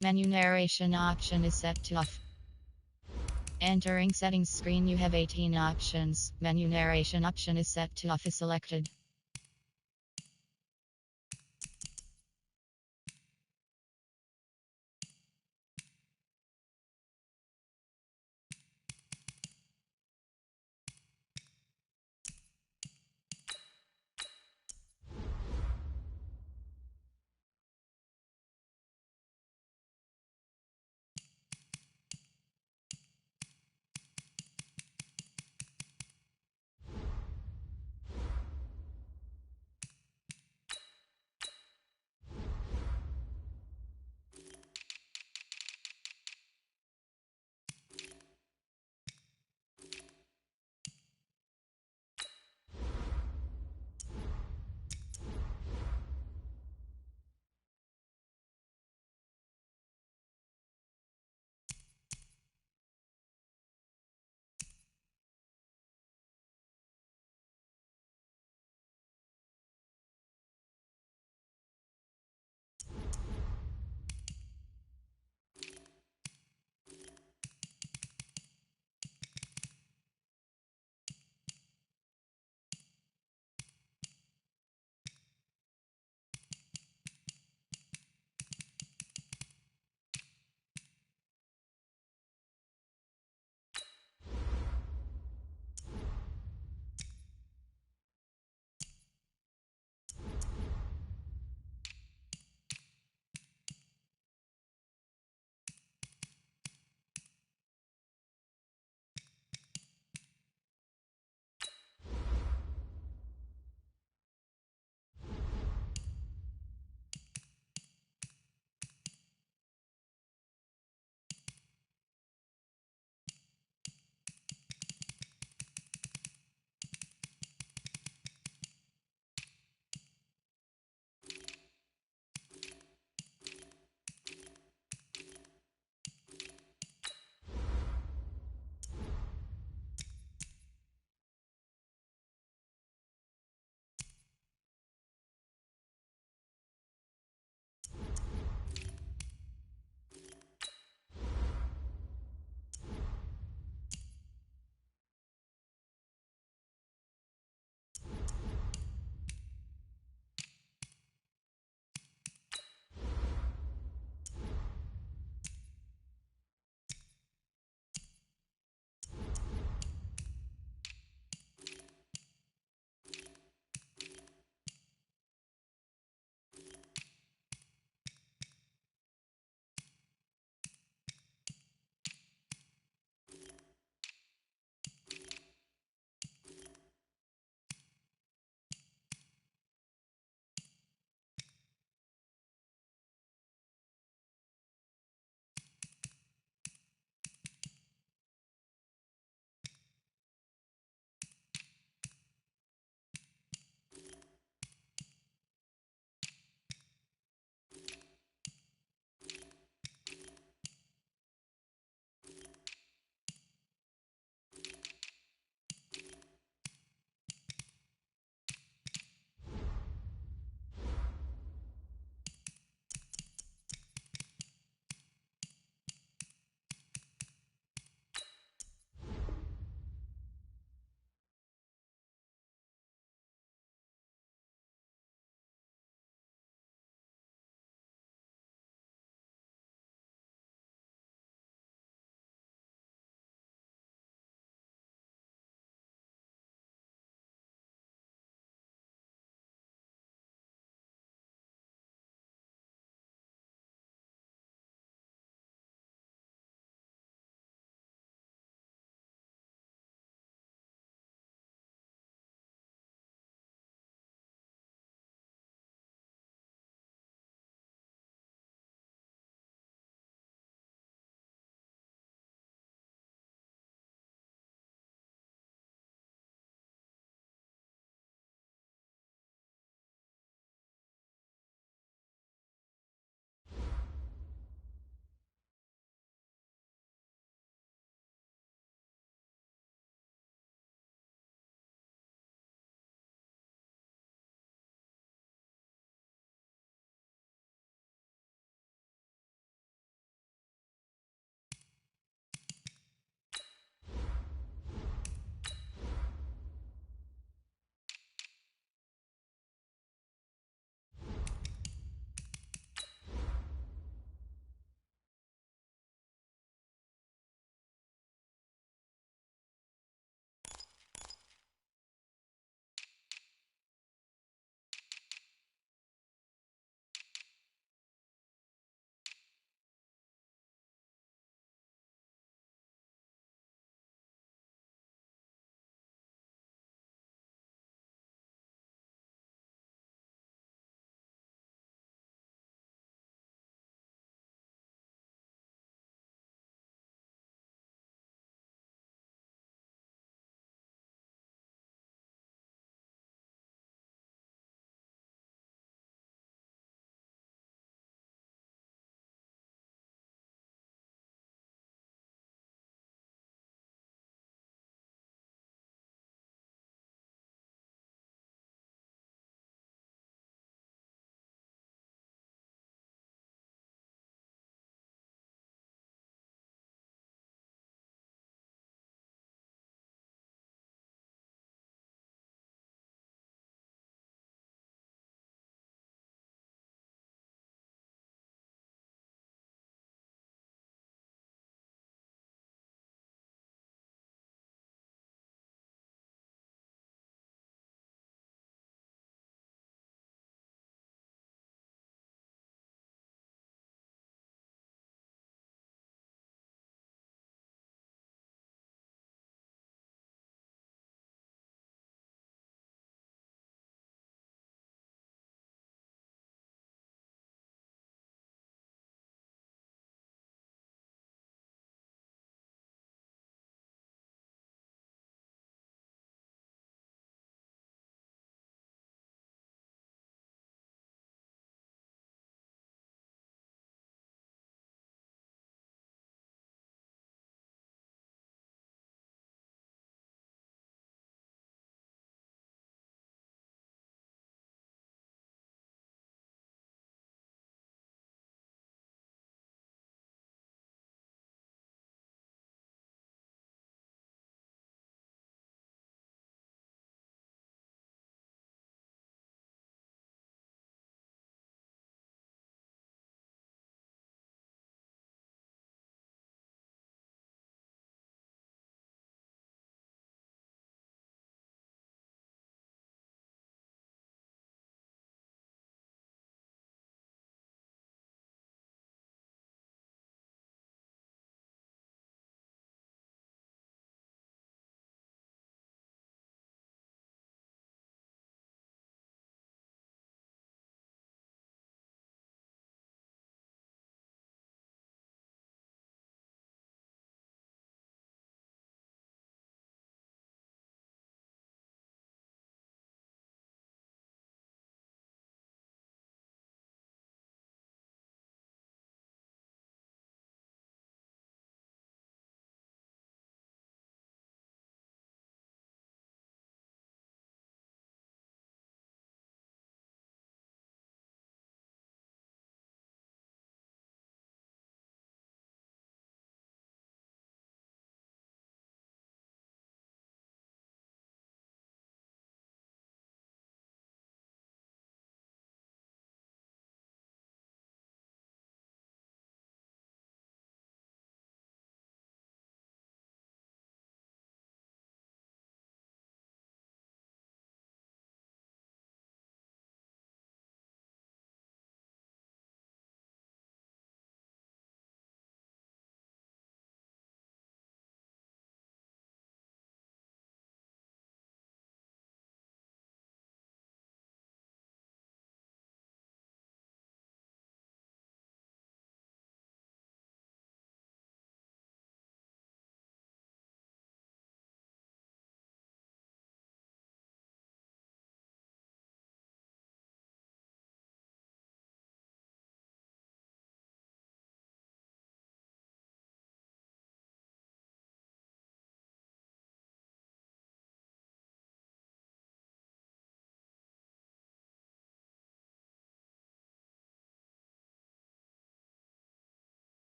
Menu narration option is set to off. Entering settings screen, you have 18 options. Menu narration option is set to off is selected.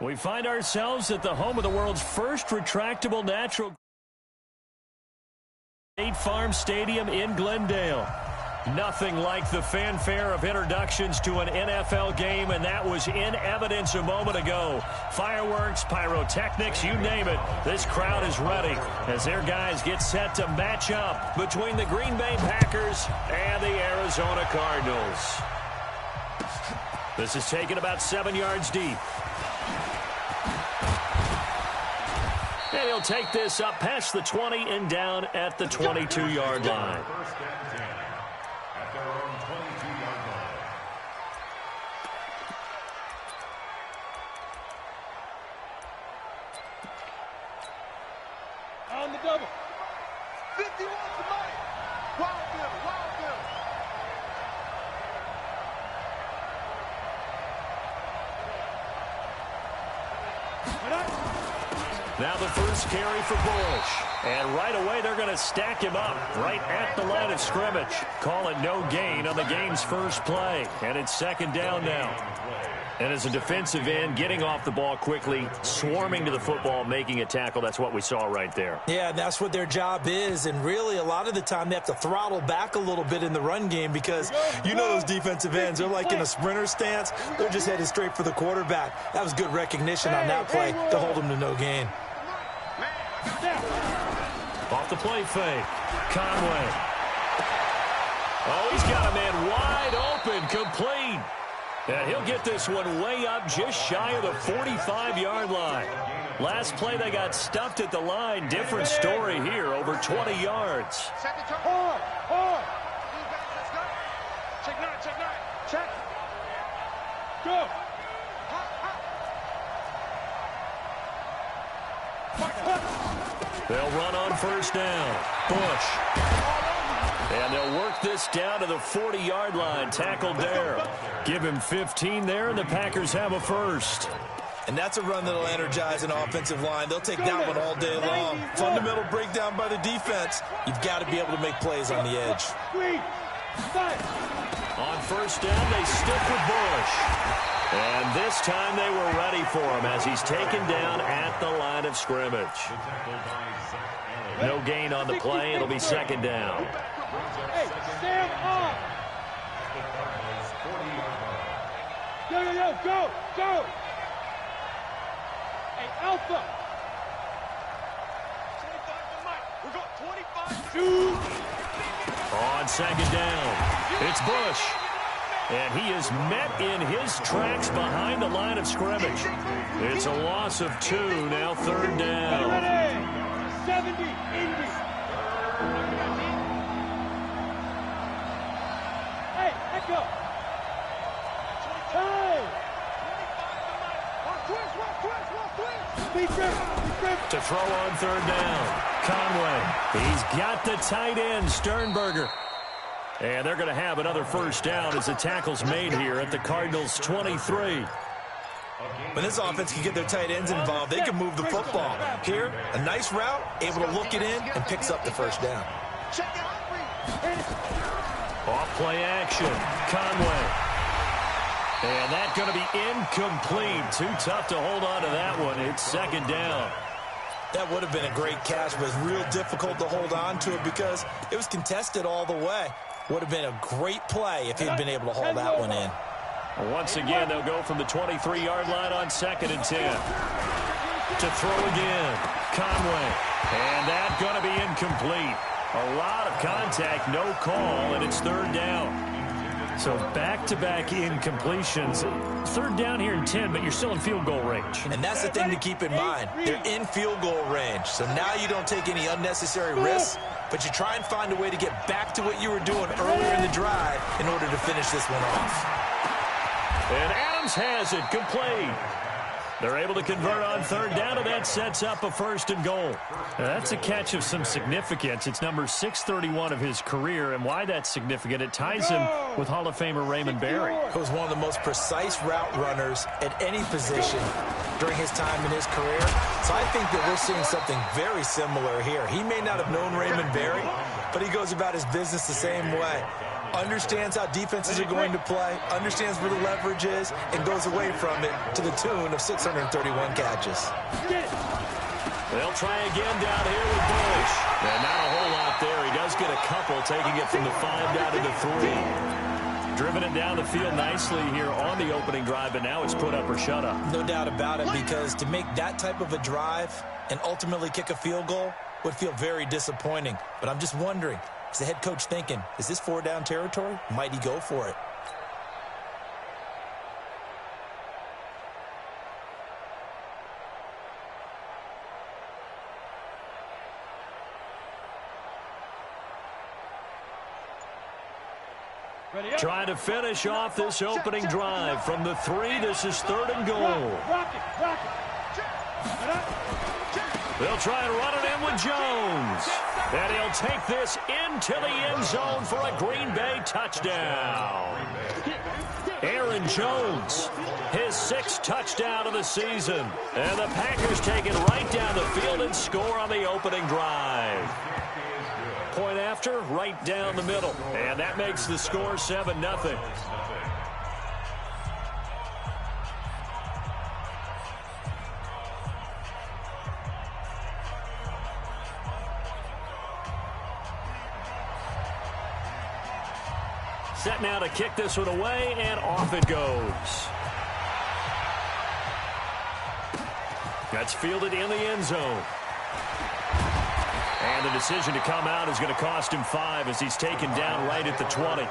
We find ourselves at the home of the world's first retractable natural State Farm Stadium in Glendale. Nothing like the fanfare of introductions to an NFL game, and that was in evidence a moment ago. Fireworks, pyrotechnics, you name it. This crowd is ready as their guys get set to match up between the Green Bay Packers and the Arizona Cardinals. This is taken about 7 yards deep. And he'll take this up past the 20 and down at the 22-yard line. On the double. 51 to Mike. Wild Bill, Wild Bill. Now the first carry for Bush. And right away they're going to stack him up right at the line of scrimmage. Call it no gain on the game's first play. And it's second down now. And as a defensive end, getting off the ball quickly, swarming to the football, making a tackle, that's what we saw right there. Yeah, that's what their job is. And really, a lot of the time, they have to throttle back a little bit in the run game because you know those defensive ends, they're like in a sprinter stance. They're just headed straight for the quarterback. That was good recognition on that play to hold them to no gain. Off the play fake. Conway. Oh, he's got a man wide open, complete. And he'll get this one way up just shy of the 45-yard line. Last play, they got stuffed at the line. Different story here, over 20 yards. Hard, hard. Check nine, check nine. Check. Go. They'll run on first down. Bush. And they'll work this down to the 40-yard line. Tackle there. Give him 15 there, and the Packers have a first. And that's a run that'll energize an offensive line. They'll take that one all day long. Fundamental breakdown by the defense. You've got to be able to make plays on the edge. On first down, they stick with Bush. And this time they were ready for him as he's taken down at the line of scrimmage. No gain on the play. It'll be second down. Hey, stand up. Yo, go. Hey, Alpha. 25 to Mike. We're going 25. On second down, it's Bush. And he is met in his tracks behind the line of scrimmage. It's a loss of 2, now third down. Ready. 70, Indy. Hey, echo. Time. To throw on third down, Conway. He's got the tight end, Sternberger. And they're going to have another first down as the tackle's made here at the Cardinals' 23. When this offense can get their tight ends involved, they can move the football. Here, a nice route, able to look it in, and picks up the first down. Off play action, Conway. And that's going to be incomplete. Too tough to hold on to that one. It's second down. That would have been a great catch, but it's real difficult to hold on to it because it was contested all the way. Would have been a great play if he'd been able to hold that one in. Once again, they'll go from the 23-yard line on second and 10. To throw again, Conway. And that's going to be incomplete. A lot of contact, no call, and it's third down. So back-to-back incompletions. Third down here in 10, but you're still in field goal range. And that's the thing to keep in mind. They're in field goal range. So now you don't take any unnecessary risks, but you try and find a way to get back to what you were doing earlier in the drive in order to finish this one off. And Adams has it, complete. They're able to convert on third down, and that sets up a first and goal. Now, that's a catch of some significance. It's number 631 of his career, and why that's significant, it ties him with Hall of Famer Raymond Berry. He was one of the most precise route runners at any position during his time in his career. So I think that we're seeing something very similar here. He may not have known Raymond Berry, but he goes about his business the same way. understands how defenses are going to play, understands where the leverage is, and goes away from it to the tune of 631 catches. They'll try again down here with Bush. And not a whole lot there. He does get a couple, taking it from the 5 down to the 3. Driven it down the field nicely here on the opening drive, but now it's put up or shut up. No doubt about it, because to make that type of a drive and ultimately kick a field goal would feel very disappointing. But I'm just wondering, is the head coach thinking, is this 4-down territory? Might he go for it? Trying to finish off this opening drive from the 3. This is 3rd and goal. They'll try and run it in with Jones. And he'll take this into the end zone for a Green Bay touchdown. Aaron Jones, his 6th touchdown of the season. And the Packers take it right down the field and score on the opening drive. Point after, right down the middle. And that makes the score 7-0. Set now to kick this one away, and off it goes. That's fielded in the end zone. And the decision to come out is going to cost him 5 as he's taken down right at the 20.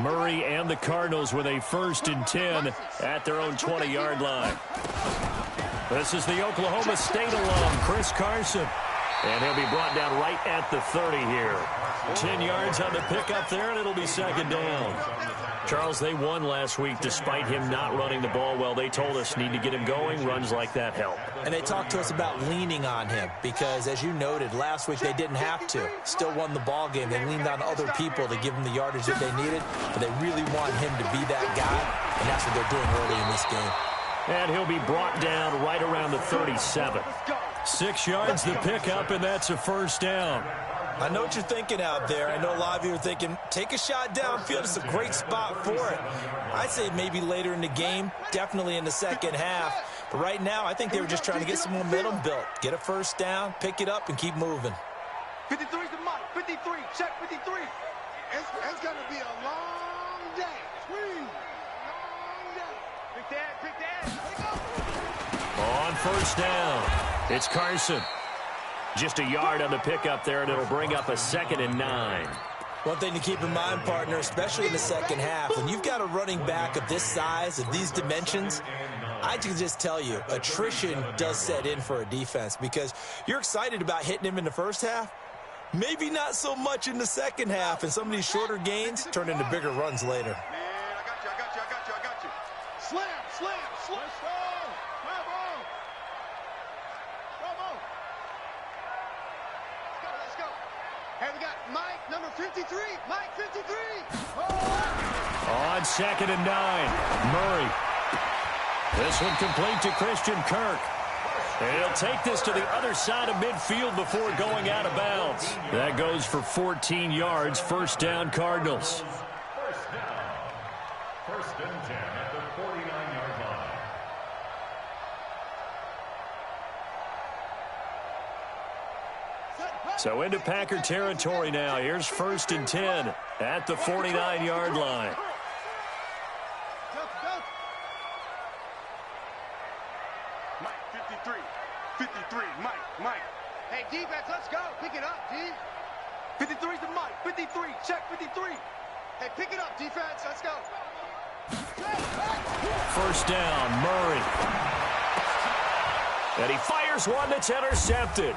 Murray and the Cardinals with a 1st and 10 at their own 20-yard line. This is the Oklahoma State alum, Chris Carson. And he'll be brought down right at the 30 here. 10 yards on the pickup there, and it'll be 2nd down. Charles, they won last week despite him not running the ball well. They told us need to get him going. Runs like that help. And they talked to us about leaning on him because, as you noted, last week they didn't have to. Still won the ball game. They leaned on other people to give them the yardage that they needed, but they really want him to be that guy, and that's what they're doing early in this game. And he'll be brought down right around the 37. 6 yards the pickup, and that's a 1st down. I know what you're thinking out there. I know a lot of you are thinking, take a shot downfield. It's a great spot for it. I'd say maybe later in the game, definitely in the second half. But right now, I think they were just trying to get some momentum built. Get a 1st down, pick it up, and keep moving. 53 to Mike. 53. Check 53. It's going to be a long day. Long day. Pick that. On 1st down. It's Carson. Just a yard on the pickup there, and it'll bring up a 2nd and 9. One thing to keep in mind, partner, especially in the second half, when you've got a running back of this size, of these dimensions, I can just tell you, attrition does set in for a defense because you're excited about hitting him in the first half. Maybe not so much in the second half, and some of these shorter gains turn into bigger runs later. Man, I got you. Slam. Hey, we got Mike, number 53. Mike, 53. On 2nd and 9, Murray. This one complete to Christian Kirk. And he'll take this to the other side of midfield before going out of bounds. That goes for 14 yards, 1st down Cardinals. 1st and 10 at the 49-yard line. So into Packer territory now. Here's 1st and 10 at the 49-yard line. Mike, 53. 53, Mike. Hey, defense, let's go. Pick it up, D. 53's to Mike. 53, check 53. Hey, pick it up, defense. Let's go. 1st down, Murray. And he fires one that's intercepted.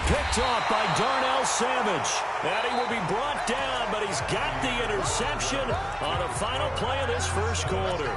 Picked off by Darnell Savage. And he will be brought down, but he's got the interception on the final play of this 1st quarter.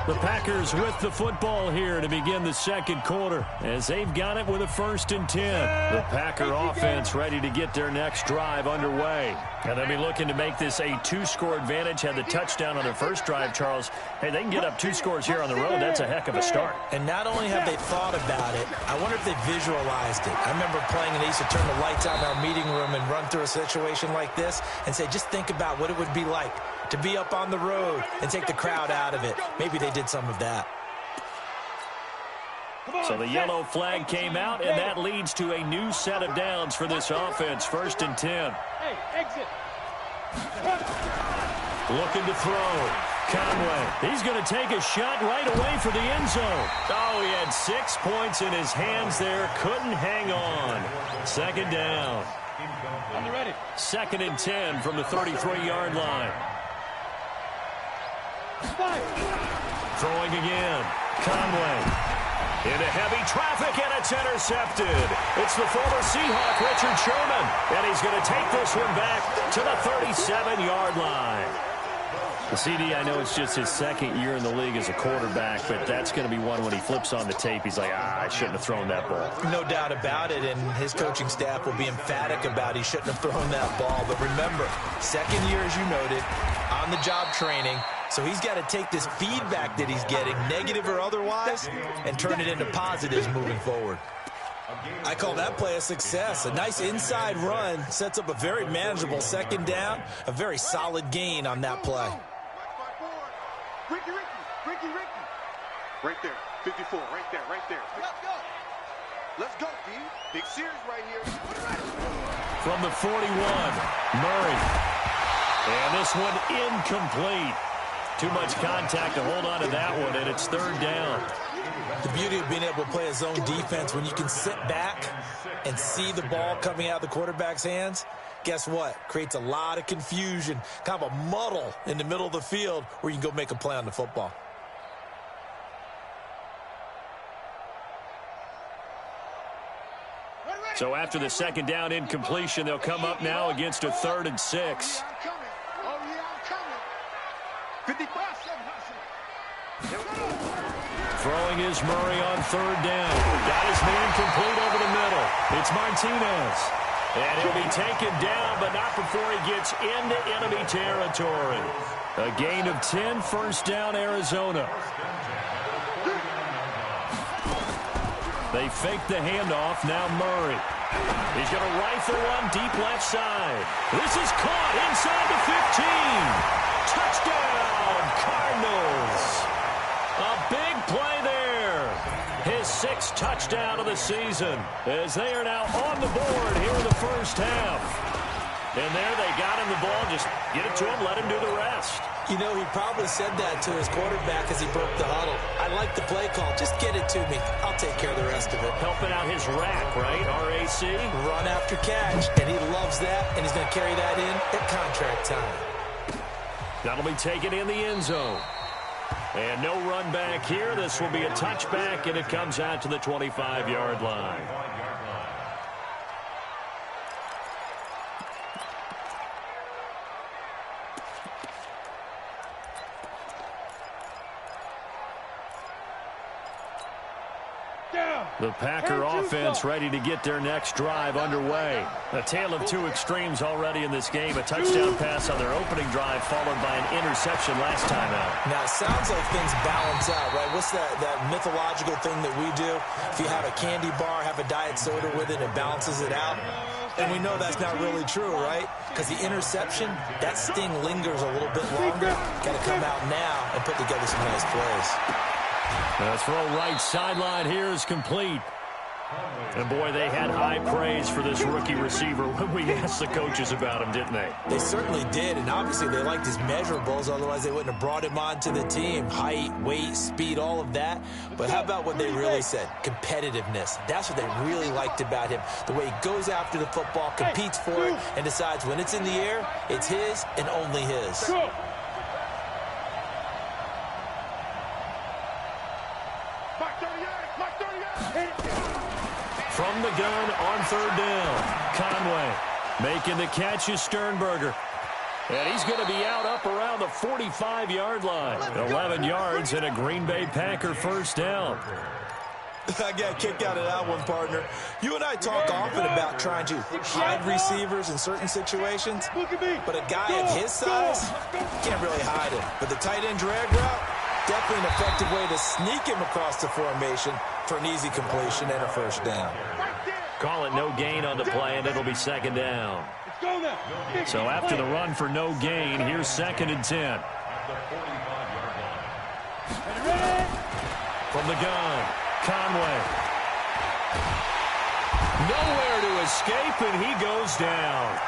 The Packers with the football here to begin the second quarter as they've got it with a 1st and 10. The Packer offense ready to get their next drive underway. And they'll be looking to make this a 2-score advantage. Had the touchdown on their first drive, Charles. Hey, they can get up 2 scores here on the road. That's a heck of a start. And not only have they thought about it, I wonder if they visualized it. I remember playing and they used to turn the lights out in our meeting room and run through a situation like this and say, just think about what it would be like to be up on the road and take the crowd out of it. Maybe they did some of that. So the yellow flag came out, and that leads to a new set of downs for this offense. 1st and 10. Hey, exit. Looking to throw. Conway. He's going to take a shot right away for the end zone. Oh, he had 6 points in his hands there. Couldn't hang on. 2nd down. On the ready. 2nd and 10 from the 33-yard line. Throwing again. Conway. Into heavy traffic, and it's intercepted. It's the former Seahawk, Richard Sherman. And he's going to take this one back to the 37-yard line. The CD, I know it's just his 2nd year in the league as a quarterback, but that's going to be one when he flips on the tape. He's like, I shouldn't have thrown that ball. No doubt about it, and his coaching staff will be emphatic about he shouldn't have thrown that ball. But remember, 2nd year, as you noted, on-the-job training. So he's got to take this feedback that he's getting, negative or otherwise, and turn it into positives moving forward. I call that play a success. A nice inside run sets up a very manageable 2nd down, a very solid gain on that play. Ricky. Right there, 54, right there. Let's go. Let's go, D. Big series right here. From the 41, Murray. And this one incomplete. Too much contact to hold on to that one, and it's 3rd down. The beauty of being able to play a zone defense, when you can sit back and see the ball coming out of the quarterback's hands, guess what? Creates a lot of confusion, kind of a muddle in the middle of the field where you can go make a play on the football. So after the 2nd down incompletion, they'll come up now against a 3rd and 6. Oh, yeah, I'm coming. 55. Throwing is Murray on 3rd down. Got his man complete over the middle. It's Martinez. And he'll be taken down, but not before he gets into enemy territory. A gain of 10, 1st down, Arizona. They fake the handoff. Now Murray. He's going to rifle one deep left side. This is caught inside the 15. Touchdown, Cardinals. A big play there. His 6th touchdown of the season as they are now on the board here in the 1st half. And there they got him the ball. Just get it to him, let him do the rest. You know, he probably said that to his quarterback as he broke the huddle. I like the play call. Just get it to me. I'll take care of the rest of it. Helping out his rack, right? RAC. Run after catch, and he loves that, and he's going to carry that in at contract time. That'll be taken in the end zone. And no run back here. This will be a touchback, and it comes out to the 25-yard line. The Packer offense ready to get their next drive underway. A tale of 2 extremes already in this game. A touchdown pass on their opening drive followed by an interception last time out. Now, it sounds like things balance out, right? What's that mythological thing that we do? If you have a candy bar, have a diet soda with it, it balances it out. And we know that's not really true, right? Because the interception, that sting lingers a little bit longer. Got to come out now and put together some nice plays. The throw right sideline here is complete. And, boy, they had high praise for this rookie receiver when we asked the coaches about him, didn't they? They certainly did, and obviously they liked his measurables. Otherwise, they wouldn't have brought him onto the team. Height, weight, speed, all of that. But how about what they really said? Competitiveness. That's what they really liked about him. The way he goes after the football, competes for it, and decides when it's in the air, it's his and only his. From the gun on 3rd down. Conway making the catch is Sternberger. And he's going to be out up around the 45-yard line. 11 yards and a Green Bay Packer first down. I got a kick out of that one, partner. You and I talk often about trying to hide receivers in certain situations, but a guy of his size can't really hide it. But the tight end drag route, definitely an effective way to sneak him across the formation for an easy completion and a first down. Call it no gain on the play, and it'll be second down. So after the run for no gain, here's 2nd and 10. From the gun, Conway. Nowhere to escape, and he goes down.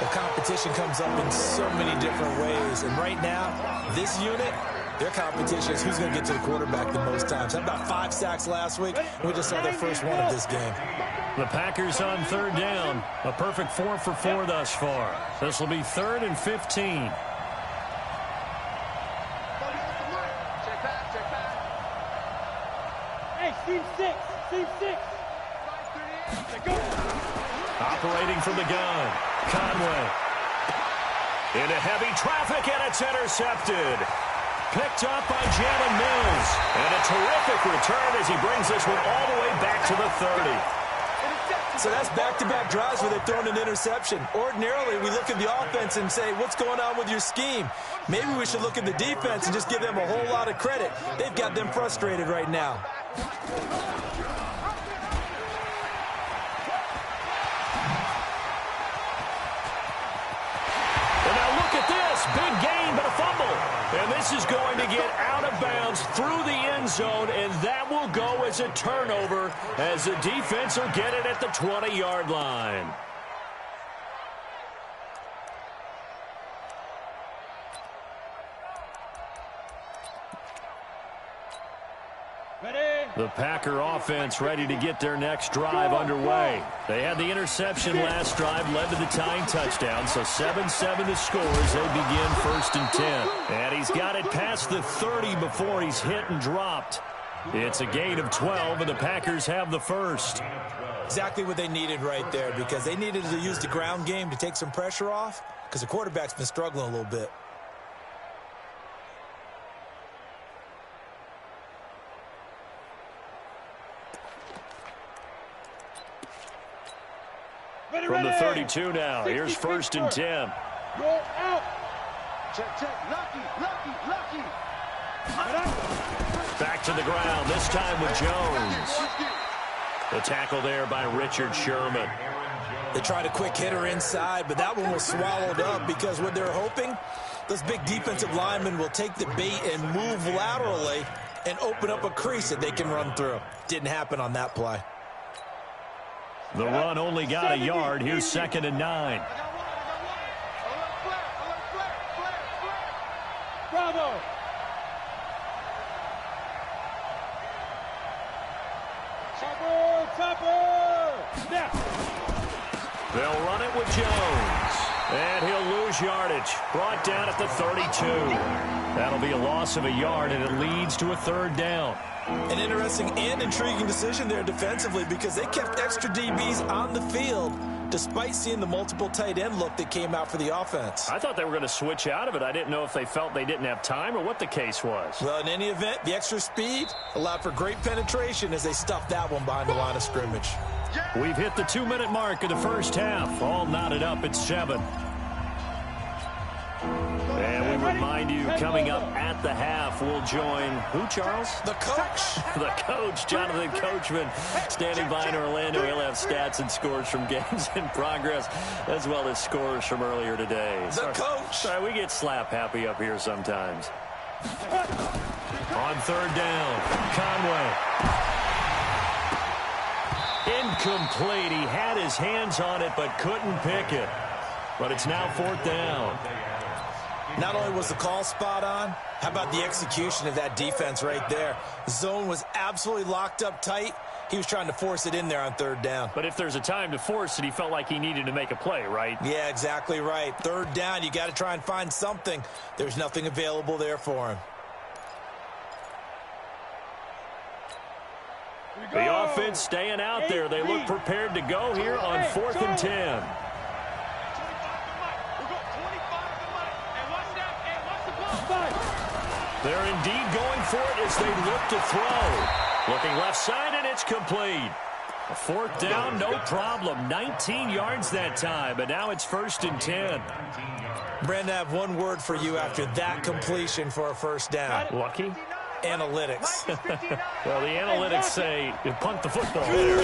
The competition comes up in so many different ways, and right now, this unit, their competition is who's going to get to the quarterback the most times. Had about 5 sacks last week, and we just saw their first one of this game. The Packers on 3rd down. A perfect 4 for 4 thus far. This will be 3rd and 15. Hey, Steve 6. Steve 6. Operating from the gun, Conway. Into heavy traffic, and it's intercepted. Picked up by Jalen Mills. And a terrific return as he brings this one all the way back to the 30. So that's back-to-back drives where they've thrown an interception. Ordinarily, we look at the offense and say, what's going on with your scheme? Maybe we should look at the defense and just give them a whole lot of credit. They've got them frustrated right now. And now look at this. Big gain, but a fumble. And this is going to get out of bounds through the end zone, and that will go as a turnover as the defense will get it at the 20-yard line. The Packer offense ready to get their next drive underway. They had the interception last drive, led to the tying touchdown, so 7-7 to score as they begin 1st and 10. And he's got it past the 30 before he's hit and dropped. It's a gain of 12, and the Packers have the first. Exactly what they needed right there, because they needed to use the ground game to take some pressure off, because the quarterback's been struggling a little bit. From the 32 now, here's 1st and 10. Roll out. Check, check. Lucky, lucky, lucky. Back to the ground, this time with Jones. The tackle there by Richard Sherman. They tried a quick hitter inside, but that one was swallowed up because what they're hoping, those big defensive linemen will take the bait and move laterally and open up a crease that they can run through. Didn't happen on that play. The run only got a yard. Here's 2nd and 9. Bravo. Chopper. Snap. They'll run it with Jones. And he'll lose yardage. Brought down at the 32. That'll be a loss of a yard, and it leads to a 3rd down. An interesting and intriguing decision there defensively because they kept extra DBs on the field despite seeing the multiple tight end look that came out for the offense. I thought they were going to switch out of it. I didn't know if they felt they didn't have time or what the case was. Well, in any event, the extra speed allowed for great penetration as they stuffed that one behind the line of scrimmage. We've hit the 2-minute mark of the first half. All knotted up at 7. And we remind you, coming up at the half, we'll join who, Charles? The coach. The coach, Jonathan Coachman, standing by in Orlando. He'll have stats and scores from games in progress, as well as scores from earlier today. The coach. Sorry, we get slap happy up here sometimes. On 3rd down, Conway. Incomplete. He had his hands on it, but couldn't pick it. But it's now 4th down. Not only was the call spot on, how about the execution of that defense right there? The zone was absolutely locked up tight. He was trying to force it in there on 3rd down. But if there's a time to force it, he felt like he needed to make a play, right? Yeah, exactly right. 3rd down, you got to try and find something. There's nothing available there for him. The offense staying out there. They look prepared to go here on 4th and 10. They're indeed going for it as they look to throw. Looking left side, and it's complete. A fourth down, no problem. 19 yards that time, but now it's 1st and 10. Brandon, I have one word for you after that completion for a first down. Lucky? Analytics. Well, the analytics say you punt the football there.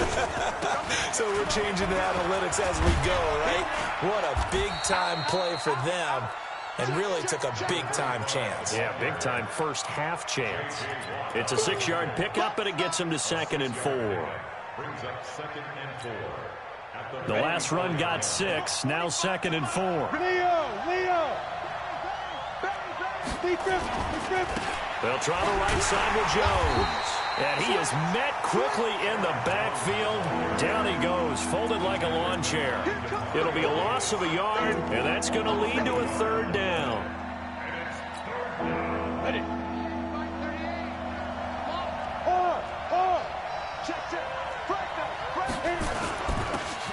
So we're changing to analytics as we go, right? What a big-time play for them, and really took a big-time chance. Yeah, big-time first half chance. It's a 6-yard pickup, and it gets them to 2nd and 4. Brings up 2nd and 4. The last run got 6, now 2nd and 4. Leo! They'll try the right side with Jones. And he is met quickly in the backfield. Down he goes, folded like a lawn chair. It'll be a loss of a yard, and that's going to lead to a 3rd down. Ready.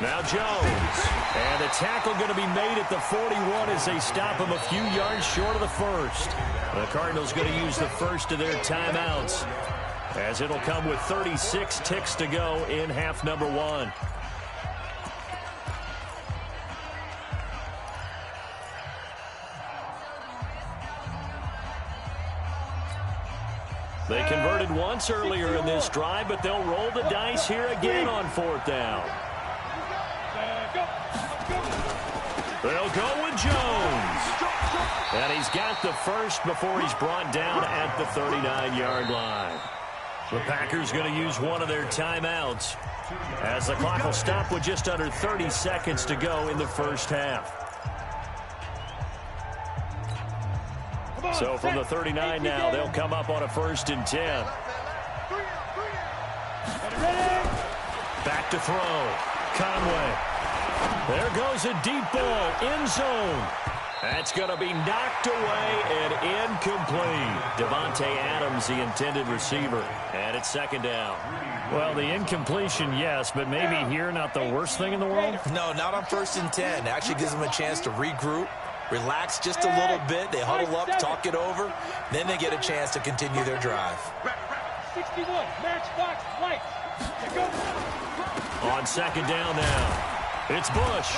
Now Jones. And the tackle going to be made at the 41 as they stop him a few yards short of the 1st. The Cardinals going to use the first of their timeouts, as it'll come with 36 ticks to go in half number 1. They converted once earlier in this drive, but they'll roll the dice here again on 4th down. They'll go with Jones. And he's got the first before he's brought down at the 39-yard line. The Packers going to use one of their timeouts, as the clock will stop with just under 30 seconds to go in the first half. So from the 39 now, they'll come up on a 1st and 10. Back to throw. Conway. There goes a deep ball, end zone. That's going to be knocked away and incomplete. Devontae Adams, the intended receiver, and it's 2nd down. Well, the incompletion, yes, but maybe here not the worst thing in the world? No, not on 1st and 10. It actually gives them a chance to regroup, relax just a little bit. They huddle up, talk it over. Then they get a chance to continue their drive. 61, match box, lights. On 2nd down now. It's Bush.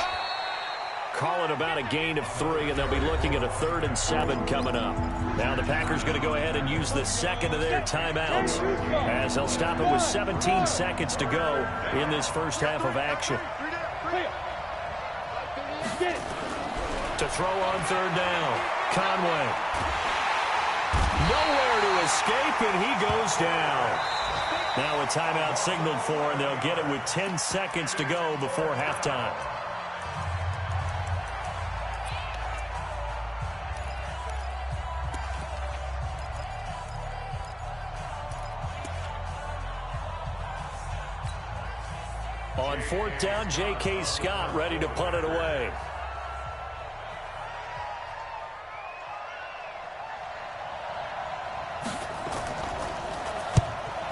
Call it about a gain of 3, and they'll be looking at a 3rd and 7 coming up. Now the Packers going to go ahead and use the second of their timeouts, as they'll stop it with 17 seconds to go in this first half of action. To throw on 3rd down, Conway. Nowhere to escape, and he goes down. Now a timeout signaled for, and they'll get it with 10 seconds to go before halftime. On 4th down, J.K. Scott ready to punt it away.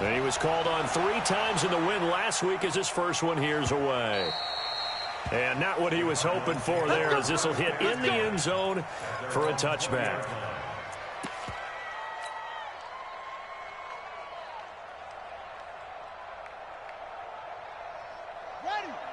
And he was called on 3 times in the win last week, as his first one here's away. And not what he was hoping for there, as this will hit in the end zone for a touchback.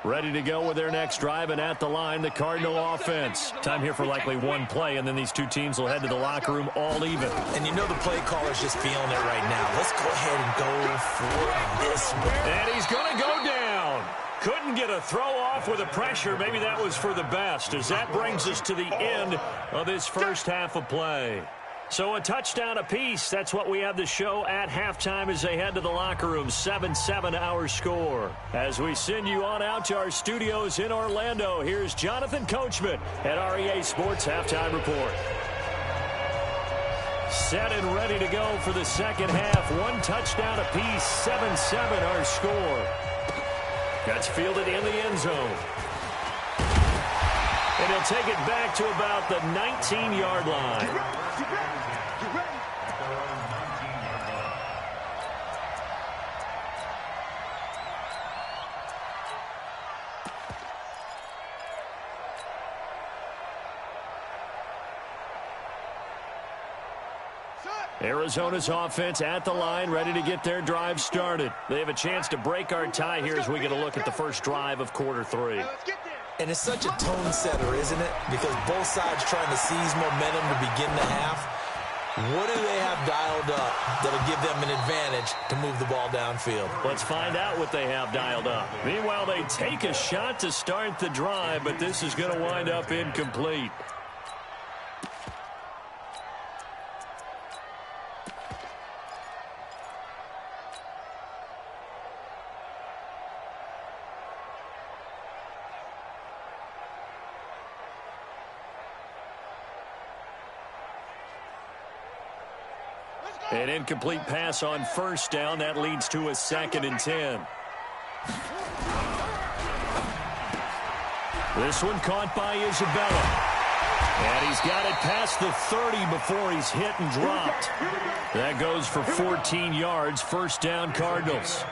Ready to go with their next drive, and at the line, the Cardinal offense. Time here for likely one play, and then these two teams will head to the locker room all even. And you know the play caller's just feeling it right now. Let's go ahead and go for this one. And he's going to go down. Couldn't get a throw off with the pressure. Maybe that was for the best, as that brings us to the end of this first half of play. So a touchdown apiece. That's what we have to show at halftime as they head to the locker room. 7-7 our score. As we send you on out to our studios in Orlando, here's Jonathan Coachman at REA Sports Halftime Report. Set and ready to go for the second half. One touchdown apiece. 7-7 our score. That's fielded in the end zone. And he'll take it back to about the 19-yard line. Arizona's offense at the line, ready to get their drive started. They have a chance to break our tie here as we get a look at the first drive of quarter 3. And it's such a tone setter, isn't it? Because both sides trying to seize momentum to begin the half. What do they have dialed up that'll give them an advantage to move the ball downfield? Let's find out what they have dialed up. Meanwhile, they take a shot to start the drive, but this is going to wind up incomplete. An incomplete pass on first down. That leads to a 2nd and 10. This one caught by Isabella. And he's got it past the 30 before he's hit and dropped. That goes for 14 yards. First down, Cardinals.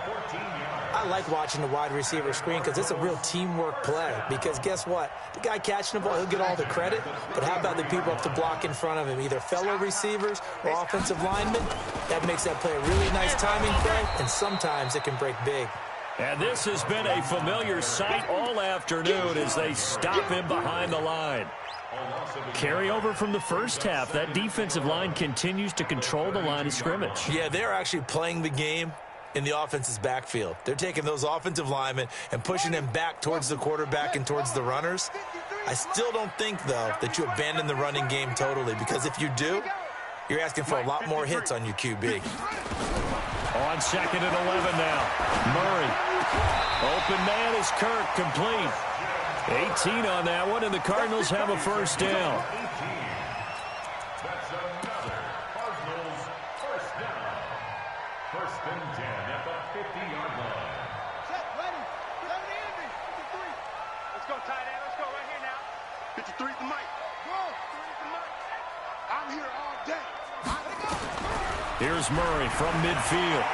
I like watching the wide receiver screen because it's a real teamwork play. Because guess what? The guy catching the ball, he'll get all the credit. But how about the people up to block in front of him, either fellow receivers or offensive linemen? That makes that play a really nice timing play, and sometimes it can break big. And this has been a familiar sight all afternoon as they stop him behind the line. Carry over from the first half. That defensive line continues to control the line of scrimmage. Yeah, they're actually playing the game in the offense's backfield. They're taking those offensive linemen and pushing them back towards the quarterback and towards the runners. I still don't think, though, that you abandon the running game totally, because if you do, you're asking for a lot more hits on your QB. On 2nd and 11 now. Murray. Open man is Kirk, complete. 18 on that one, and the Cardinals have a first down. Here's Murray from midfield.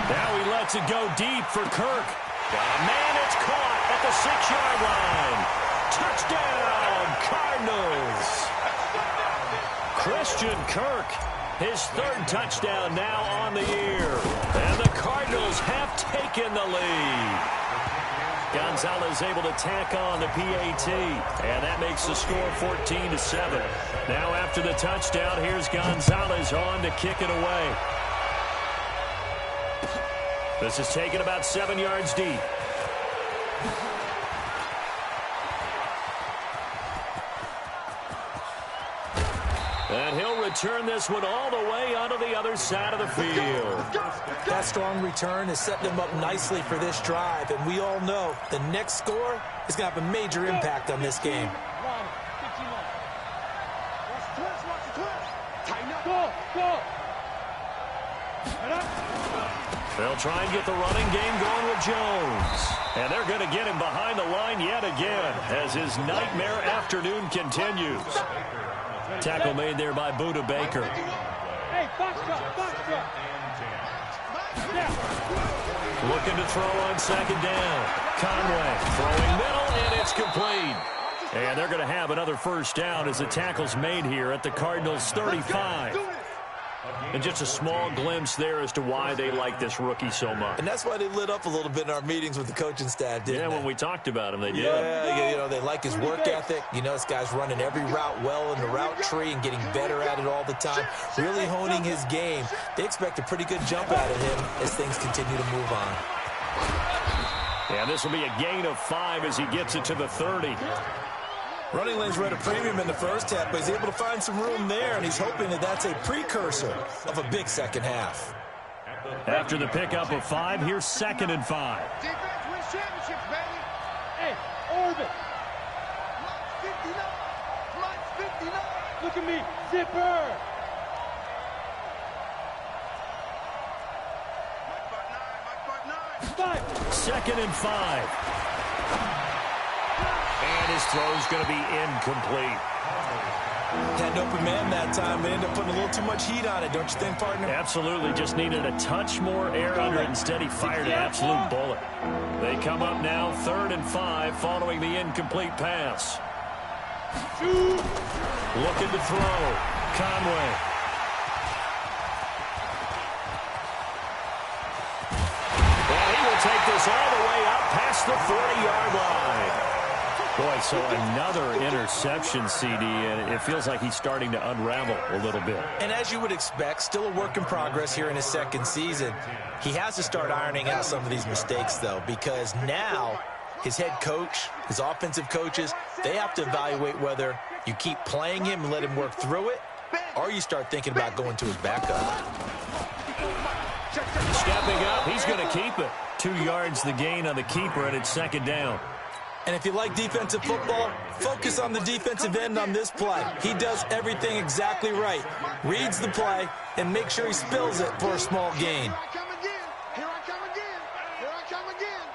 Now he lets it go deep for Kirk. Got a man, it's caught at the 6-yard line. Touchdown, Cardinals. Christian Kirk, his 3rd touchdown now on the year. And the Cardinals have taken the lead. Gonzalez able to tack on the PAT, and that makes the score 14-7. Now after the touchdown, here's Gonzalez on to kick it away. This is taken about 7 yards deep. And he'll return this one all the way onto the other side of the field. That strong return has set them up nicely for this drive, and we all know the next score is going to have a major impact on this game. They'll try and get the running game going with Jones. And they're going to get him behind the line yet again as his nightmare afternoon continues. Tackle made there by Buda Baker. Hey, box drop. Looking to throw on 2nd down. Conway throwing middle, and it's complete. And they're going to have another first down as the tackle's made here at the Cardinals' 35. And just a small glimpse there as to why they like this rookie so much. And that's why they lit up a little bit in our meetings with the coaching staff, didn't they? Yeah, when we talked about him, they did. Yeah, you know, they like his work ethic. You know, this guy's running every route well in the route tree and getting better at it all the time, really honing his game. They expect a pretty good jump out of him as things continue to move on. And this will be a gain of 5 as he gets it to the 30. Running lanes were at a premium in the first half, but he's able to find some room there, and he's hoping that that's a precursor of a big second half. After the pickup of 5, here's 2nd and 5. Defense wins championships, baby. Hey, orbit. Lights 59. Look at me. Zipper. Mike Butt 9. 2nd and 5. And his throw's going to be incomplete. Had an open man that time, but ended up putting a little too much heat on it, don't you think, partner? Absolutely. Just needed a touch more air under it. Instead, he fired an absolute bullet. They come up now 3rd and 5 following the incomplete pass. Looking to throw. Conway. take this all the way up past the 40-yard line. Boy, so another interception, CD, and it feels like he's starting to unravel a little bit. And as you would expect, still a work in progress here in his second season. He has to start ironing out some of these mistakes, though, because now his head coach, his offensive coaches, they have to evaluate whether you keep playing him and let him work through it, or you start thinking about going to his backup. Stepping up, he's going to keep it. 2 yards the gain on the keeper, and it's second down. And if you like defensive football, focus on the defensive end on this play. He does everything exactly right. Reads the play and makes sure he spills it for a small gain. Here I come again. Here I come again. Here I come again.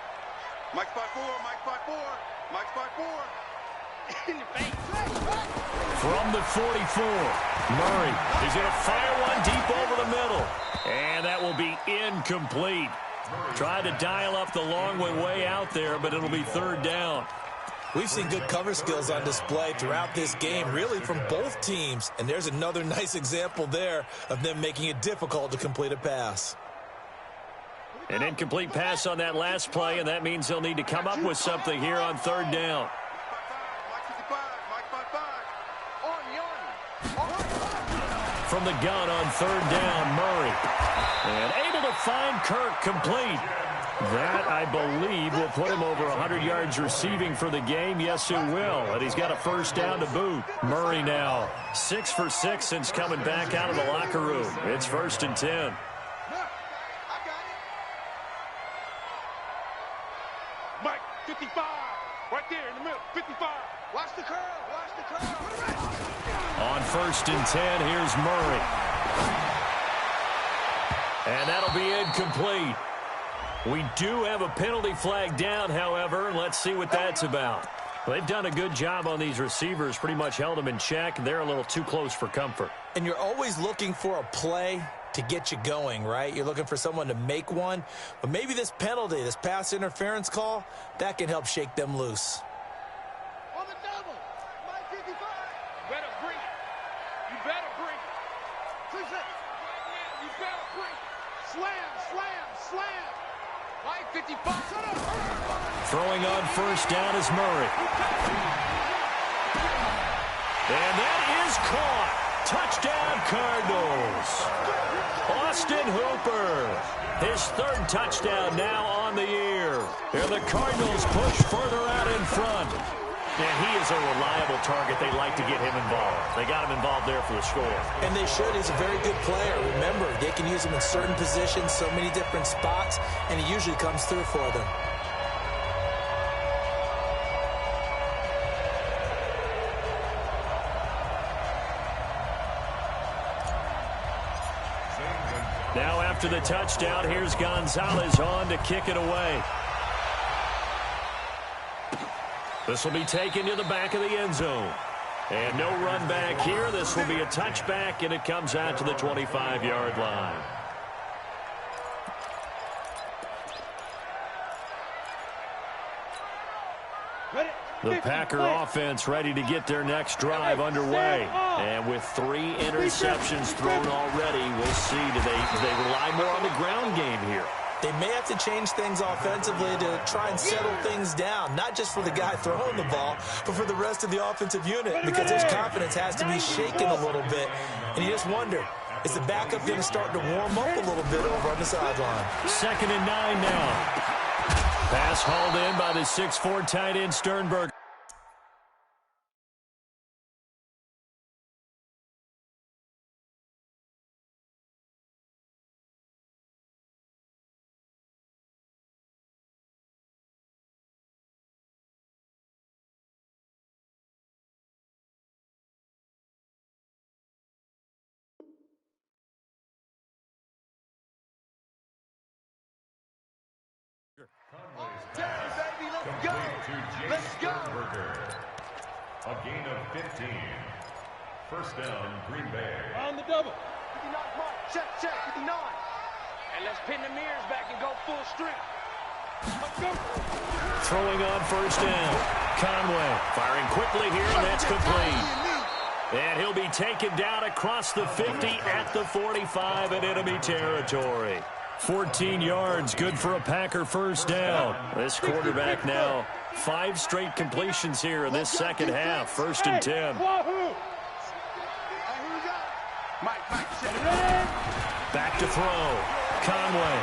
Mike spot 4. Mike spot 4. Mike spot 4. In the face. From the 44, Murray is going to fire one deep over the middle. And that will be incomplete. Tried to dial up the long way out there, but it'll be third down. We've seen good cover skills on display throughout this game, really from both teams. And there's another nice example there of them making it difficult to complete a pass. An incomplete pass on that last play, and that means they'll need to come up with something here on third down. From the gun on third down, Murray. And able to find Kirk complete. That, I believe, will put him over 100 yards receiving for the game. Yes, it will. And he's got a first down to boot. Murray now 6 for 6 since coming back out of the locker room. It's 1st and 10. Mike, 55. Right there in the middle. 55. Watch the curl. Watch the curl. On 1st and 10, here's Murray. And that'll be incomplete. We do have a penalty flag down, however, and let's see what that's about. Well, they've done a good job on these receivers, pretty much held them in check, and they're a little too close for comfort. And you're always looking for a play to get you going, right? You're looking for someone to make one. But maybe this penalty, this pass interference call, that can help shake them loose. On the double. Mike 55. You better bring it. You better bring it. 3 seconds. Right now, you better bring it. Slam, slam, slam. Mike 55. Shut up. Throwing on first down is Murray. And that is caught. Touchdown, Cardinals. Austin Hooper. His 3rd touchdown now on the year. And the Cardinals push further out in front. And he is a reliable target. They like to get him involved. They got him involved there for the score. And they should. He's a very good player. Remember, they can use him in certain positions, so many different spots, and he usually comes through for them. Now after the touchdown, here's Gonzalez on to kick it away. This will be taken to the back of the end zone. And no run back here. This will be a touchback, and it comes out to the 25-yard line. The Packer offense ready to get their next drive underway. And with 3 interceptions thrown already, we'll see. Do they rely more on the ground game here? They may have to change things offensively to try and settle things down, not just for the guy throwing the ball, but for the rest of the offensive unit, because his confidence has to be shaken a little bit. And you just wonder, is the backup going to start to warm up a little bit over on the sideline? 2nd and 9 now. Pass hauled in by the 6'4" tight end Sternberger. Let's go. A gain of 15. First down, Green Bay. On the double. 59 mark. Check, 59. And let's pin the mirrors back and go full strength. Let's go. Throwing on first down. Conway firing quickly here, and that's complete. And he'll be taken down across the 50 at the 45 in enemy territory. 14 yards, good for a Packer first down. This quarterback now 5 straight completions here in this second half. 1st and 10. Back to throw. Conway.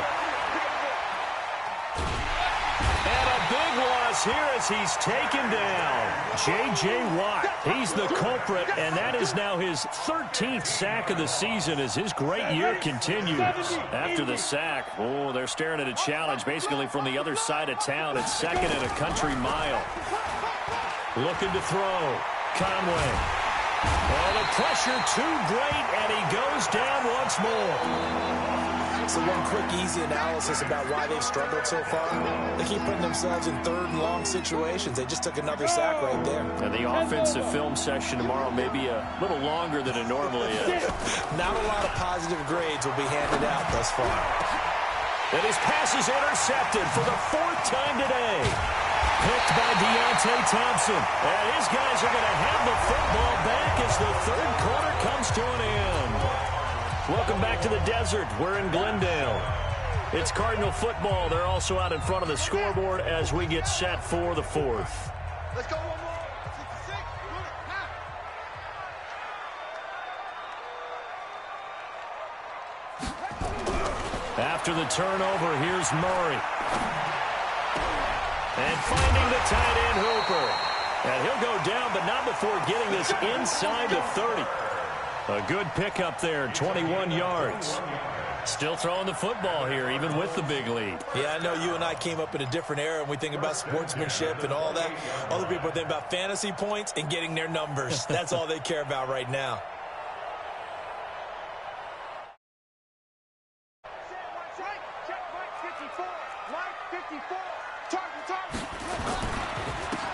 And a big loss here as he's taken down. J.J. Watt, he's the culprit, and that is now his 13th sack of the season as his great year continues. After the sack, oh, they're staring at a challenge basically from the other side of town. It's 2nd and a country mile. Looking to throw. Conway. Oh, the pressure too great, and he goes down once more. So one quick, easy analysis about why they've struggled so far. They keep putting themselves in 3rd and long situations. They just took another sack right there. And the offensive film session tomorrow may be a little longer than it normally is. Not a lot of positive grades will be handed out thus far. And his pass is intercepted for the 4th time today. Picked by Deontay Thompson. And his guys are going to have the football back as the 3rd quarter comes to an end. Welcome back to the desert. We're in Glendale. It's Cardinal football. They're also out in front of the scoreboard as we get set for the 4th. Let's go one more. 66. After the turnover, here's Murray. And finding the tight end Hooper. And he'll go down, but not before getting this inside the 30. A good pickup there, 21 yards. Still throwing the football here, even with the big lead. Yeah, I know you and I came up in a different era, and we think about sportsmanship and all that. Other people think about fantasy points and getting their numbers. That's all they care about right now.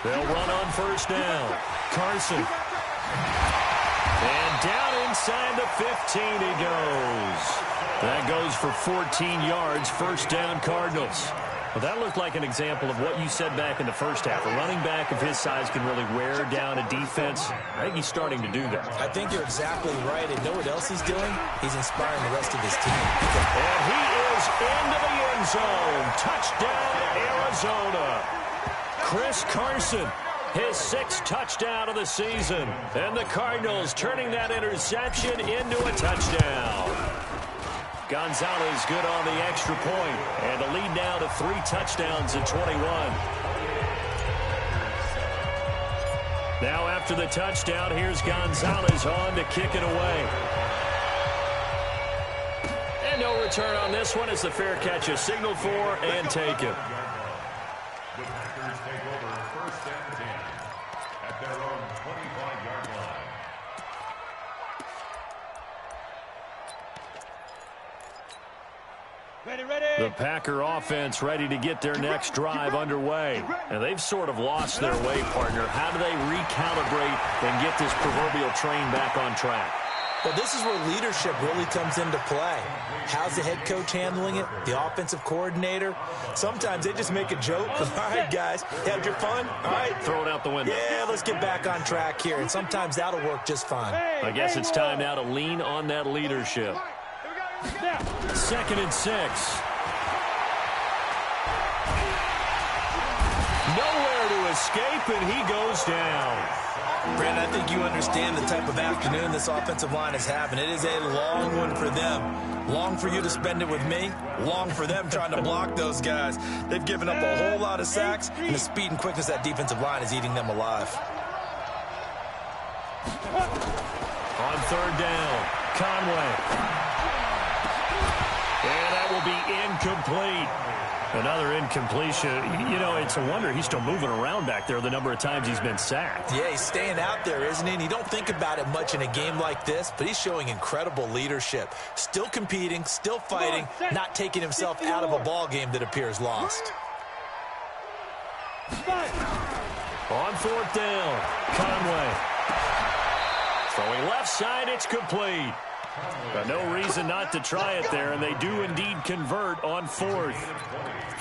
They'll run on 1st down. Carson. And down inside the 15 he goes. That goes for 14 yards. 1st down Cardinals. Well, that looked like an example of what you said back in the first half. A running back of his size can really wear down a defense. I think he's starting to do that. I think you're exactly right. And know what else he's doing? He's inspiring the rest of his team. And he is into the end zone. Touchdown, Arizona. Chris Carson, his 6th touchdown of the season. And the Cardinals turning that interception into a touchdown. Gonzalez good on the extra point. And the lead now to 3 touchdowns at 21. Now after the touchdown, here's Gonzalez on to kick it away. And no return on this one as the fair catch is signaled for and taken. The Packers take over 1st and 10 at their own 25-yard line. Ready. The Packer offense ready to get their next drive underway. And they've sort of lost their way, partner. How do they recalibrate and get this proverbial train back on track? Well, this is where leadership really comes into play. How's the head coach handling it? The offensive coordinator? Sometimes they just make a joke. All right, guys, had your fun? All right. Throw it out the window. Yeah, let's get back on track here. And sometimes that'll work just fine. I guess it's time now to lean on that leadership. 2nd and 6. Nowhere to escape, and he goes down. Brandon, I think you understand the type of afternoon this offensive line is having. It is a long one for them. Long for you to spend it with me. Long for them trying to block those guys. They've given up a whole lot of sacks, and the speed and quickness of that defensive line is eating them alive. On 3rd down, Conway. And that will be incomplete. Another incompletion. You know, it's a wonder he's still moving around back there the number of times he's been sacked. Yeah, he's staying out there, isn't he? And you don't think about it much in a game like this, but he's showing incredible leadership. Still competing, still fighting, not taking himself out of a ball game that appears lost. On 4th down, Conway. Throwing left side, it's complete. But no reason not to try it there, and they do indeed convert on 4th.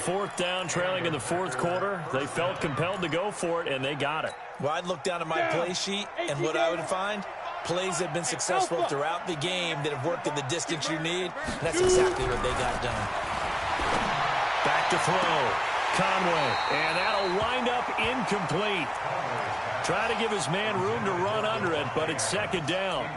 4th down, trailing in the 4th quarter. They felt compelled to go for it, and they got it. Well, I'd look down at my play sheet, and what I would find, plays have been successful throughout the game that have worked in the distance you need, and that's exactly what they got done. Back to throw. Conway. And that'll wind up incomplete. Try to give his man room to run under it, but it's second down.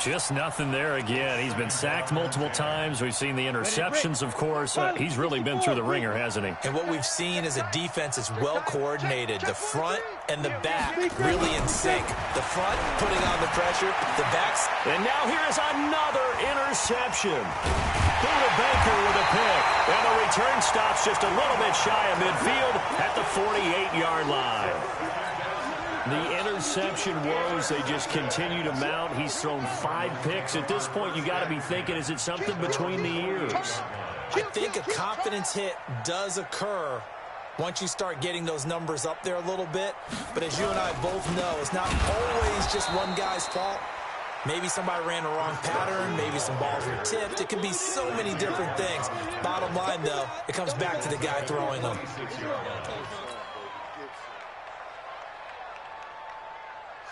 Just nothing there again. He's been sacked multiple times. We've seen the interceptions, of course. He's really been through the ringer, hasn't he? And what we've seen is a defense is well coordinated. The front and the back really in sync. The front putting on the pressure. The backs. And now here is another interception. Buda Baker with a pick. And the return stops just a little bit shy of midfield at the 48-yard line. The interception woes, they just continue to mount. He's thrown 5 picks. At this point, you got to be thinking, is it something between the ears? I think a confidence hit does occur once you start getting those numbers up there a little bit. But as you and I both know, it's not always just one guy's fault. Maybe somebody ran the wrong pattern. Maybe some balls were tipped. It could be so many different things. Bottom line, though, it comes back to the guy throwing them.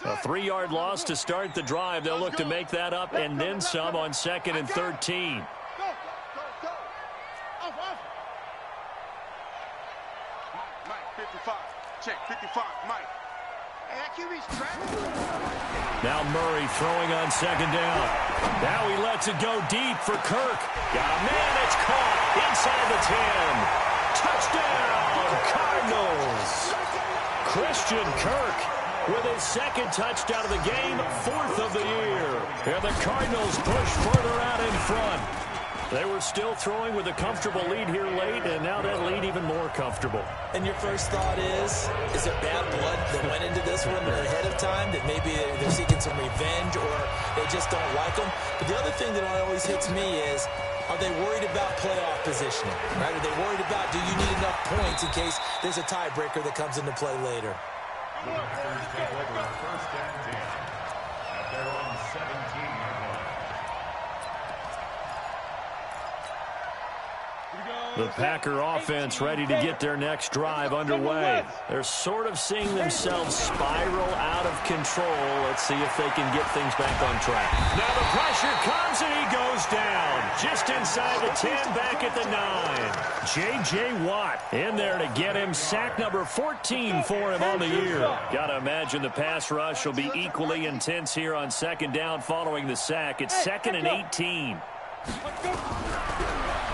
A 3-yard loss to start the drive. They'll look to make that up and then some on 2nd and 13. Go. Mike, 55. Check, 55. Mike. Hey, that QB's trapped. Now Murray throwing on 2nd down. Now he lets it go deep for Kirk. Got a man, it's caught inside the 10. Touchdown, Cardinals. Christian Kirk with his 2nd touchdown of the game, 4th of the year. And the Cardinals push further out in front. They were still throwing with a comfortable lead here late, and now that lead even more comfortable. And your first thought is it bad blood that went into this one ahead of time, that maybe they're seeking some revenge or they just don't like them? But the other thing that always hits me is, are they worried about playoff positioning? Right? Are they worried about, do you need enough points in case there's a tiebreaker that comes into play later? The Packers take over 1st and 10 at their own 17-yard line. The Packer offense ready to get their next drive underway. They're sort of seeing themselves spiral out of control. Let's see if they can get things back on track. Now the pressure comes and he goes down. Just inside the 10, back at the 9. J.J. Watt in there to get him. Sack number 14 for him on the year. Got to imagine the pass rush will be equally intense here on 2nd down following the sack. It's 2nd and 18.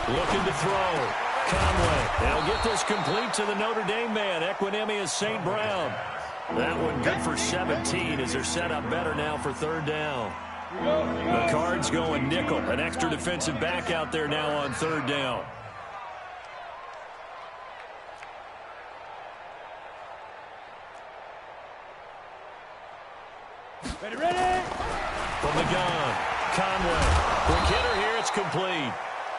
Looking to throw. Conway. They'll get this complete to the Notre Dame man, Equanimeous St. Brown. That one good for 17 as they're set up better now for 3rd down. The Cards going nickel. An extra defensive back out there now on 3rd down. Ready? From the gun, Conway. Quick hitter here, it's complete.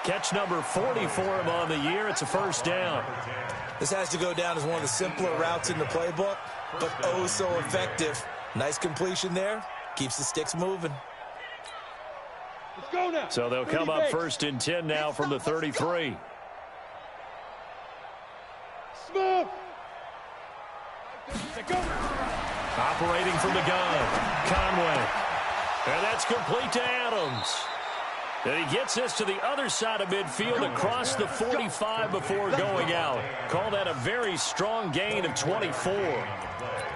Catch number 40 for him on the year. It's a 1st down. This has to go down as one of the simpler routes in the playbook, but oh so effective. Nice completion there. Keeps the sticks moving. Let's go now. So they'll come up 1st and 10 now from the 33. Smooth. Operating from the gun, Conway. And that's complete to Adams. And he gets this to the other side of midfield across the 45 before going out. Call that a very strong gain of 24.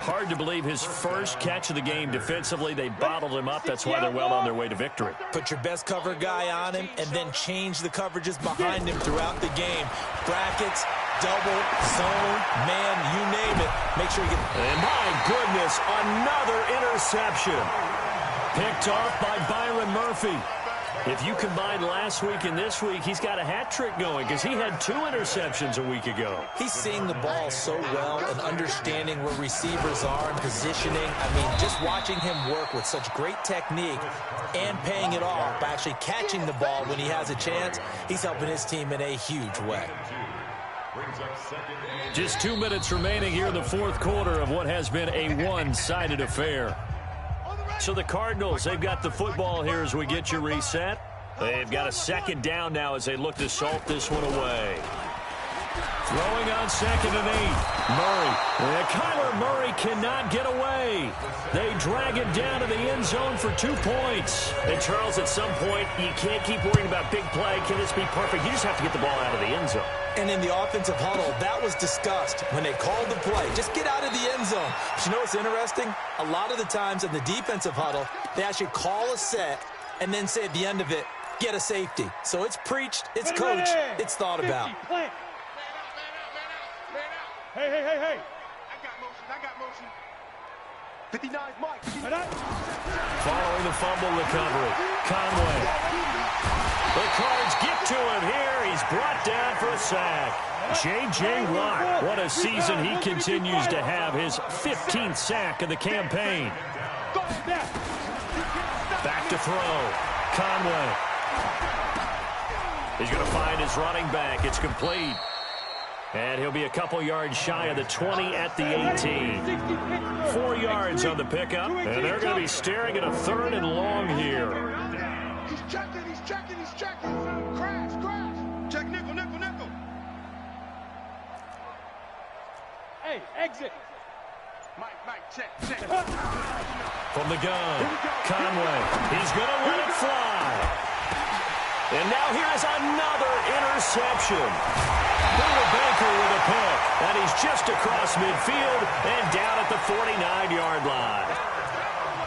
Hard to believe his first catch of the game defensively. They bottled him up. That's why they're well on their way to victory. Put your best cover guy on him and then change the coverages behind him throughout the game. Brackets, double, zone, man, you name it. Make sure you get... And my goodness, another interception. Picked off by Byron Murphy. If you combine last week and this week, he's got a hat trick going because he had 2 interceptions a week ago. He's seeing the ball so well and understanding where receivers are and positioning. I mean, just watching him work with such great technique and paying it off by actually catching the ball when he has a chance, he's helping his team in a huge way. Just 2 minutes remaining here in the 4th quarter of what has been a one-sided affair. So the Cardinals, they've got the football here as we get you reset. They've got a 2nd down now as they look to salt this one away. Throwing on 2nd and 8. Murray. And Kyler Murray cannot get away. They drag it down to the end zone for 2 points. And Charles, at some point, you can't keep worrying about big play. Can this be perfect? You just have to get the ball out of the end zone. And in the offensive huddle, that was discussed when they called the play. Just get out of the end zone. But you know what's interesting? A lot of the times in the defensive huddle, they actually call a set and then say at the end of it, get a safety. So it's preached, it's coached, it's thought about. Hey, hey, hey, hey. I got motion. 59's Mike. Following the fumble recovery, Conway. The Cards get to him here. He's brought down for a sack. J.J. Watt, what a season he continues to have. His 15th sack of the campaign. Back to throw. Conway. He's going to find his running back. It's complete. And he'll be a couple yards shy of the 20 at the 18. 4 yards on the pickup. And they're going to be staring at a 3rd and long here. He's checking. Crash. Check nickel. Hey, exit. Mike, check. From the gun, Conway. He's going to let it fly. And now here's another interception. Buda Baker with a pick. And he's just across midfield and down at the 49-yard line.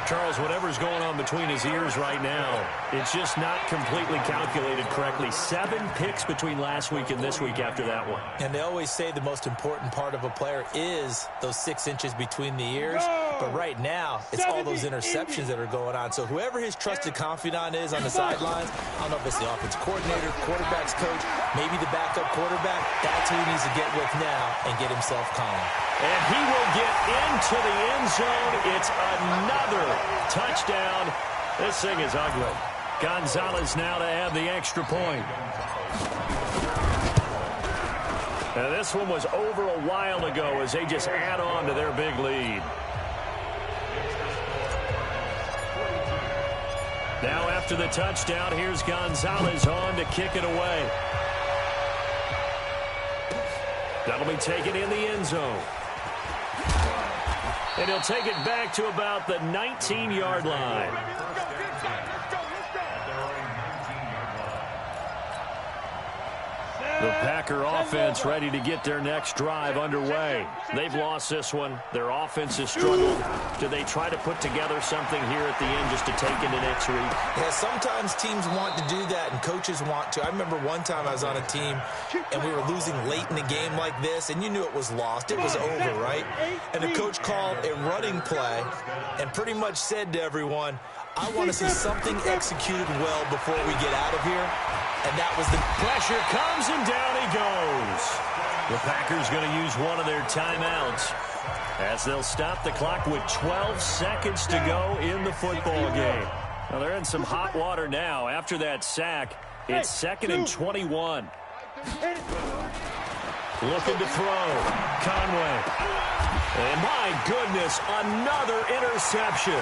Charles, whatever's going on between his ears right now, it's just not completely calculated correctly. 7 picks between last week and this week after that one. And they always say the most important part of a player is those 6 inches between the ears. But right now, it's all those interceptions that are going on. So whoever his trusted confidant is on the sidelines, I don't know if it's the offensive coordinator, quarterback's coach, maybe the backup quarterback, that's who he needs to get with now and get himself calm. And he will get into the end zone. It's another touchdown. This thing is ugly. Gonzalez now to add the extra point. Now this one was over a while ago as they just add on to their big lead. Now after the touchdown, here's Gonzalez on to kick it away. That'll be taken in the end zone. And he'll take it back to about the 19-yard line. The Packer offense ready to get their next drive underway. They've lost this one. Their offense has struggled. Do they try to put together something here at the end just to take into next week? Yeah, sometimes teams want to do that and coaches want to. I remember one time I was on a team and we were losing late in the game like this, and you knew it was lost. It was over, right? And the coach called a running play and pretty much said to everyone, I want to see something executed well before we get out of here. And that was the pressure comes, and down he goes. The Packers going to use one of their timeouts as they'll stop the clock with 12 seconds to go in the football game. Now they're in some hot water now. After that sack, it's 2nd and 21. Looking to throw. Conway. And my goodness, another interception.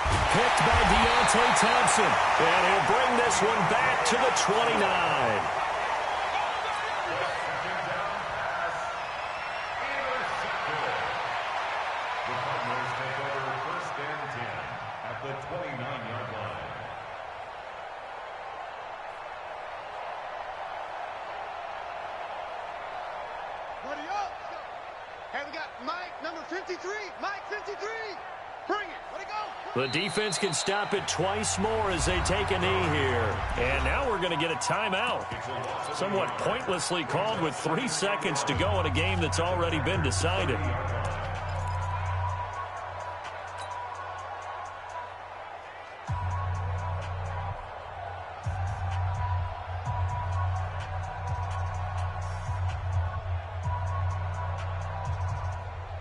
Picked by Deontay Thompson. And he'll bring this one back to the 29. The Cardinals take over 1st and 10 at the 29-yard line. Buddy up. Hey, we got Mike, number 53. Mike, 53. Bring it. Let it go. The defense can stop it twice more as they take a knee here. And now we're going to get a timeout. Somewhat pointlessly called with 3 seconds to go in a game that's already been decided.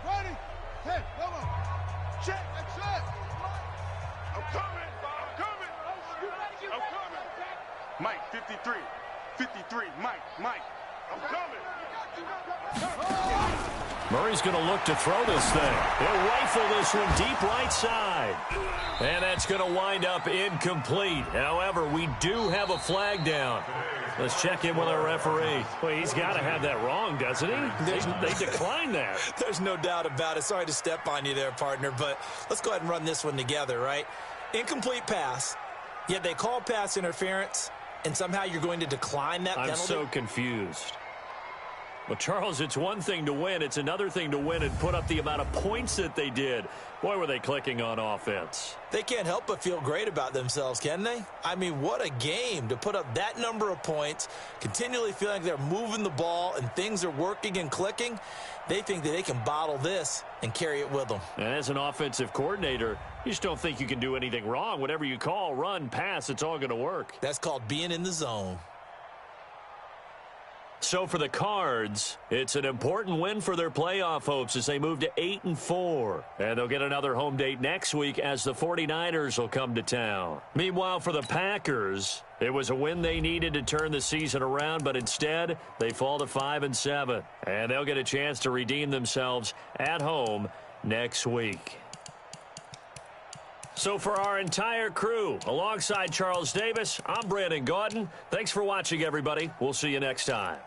Ready? Hey, come on. Check, that's it. I'm coming. Mike, 53. 53, Mike. I'm coming. Murray's going to look to throw this thing. He'll rifle this one deep right side. And that's going to wind up incomplete. However, we do have a flag down. Let's check in with our referee. Well, he's got to have that wrong, doesn't he? They declined that. There's no doubt about it. Sorry to step on you there, partner, but let's go ahead and run this one together, right? Incomplete pass, yet they call pass interference, and somehow you're going to decline that penalty? I'm so confused. Well, Charles, it's one thing to win. It's another thing to win and put up the amount of points that they did. Boy, were they clicking on offense. They can't help but feel great about themselves, can they? I mean, what a game to put up that number of points, continually feeling like they're moving the ball and things are working and clicking. They think that they can bottle this and carry it with them. And as an offensive coordinator, you just don't think you can do anything wrong. Whatever you call, run, pass, it's all going to work. That's called being in the zone. So for the Cards, it's an important win for their playoff hopes as they move to 8-4. And they'll get another home date next week as the 49ers will come to town. Meanwhile, for the Packers, it was a win they needed to turn the season around, but instead they fall to 5-7. And they'll get a chance to redeem themselves at home next week. So for our entire crew, alongside Charles Davis, I'm Brandon Gaudin. Thanks for watching, everybody. We'll see you next time.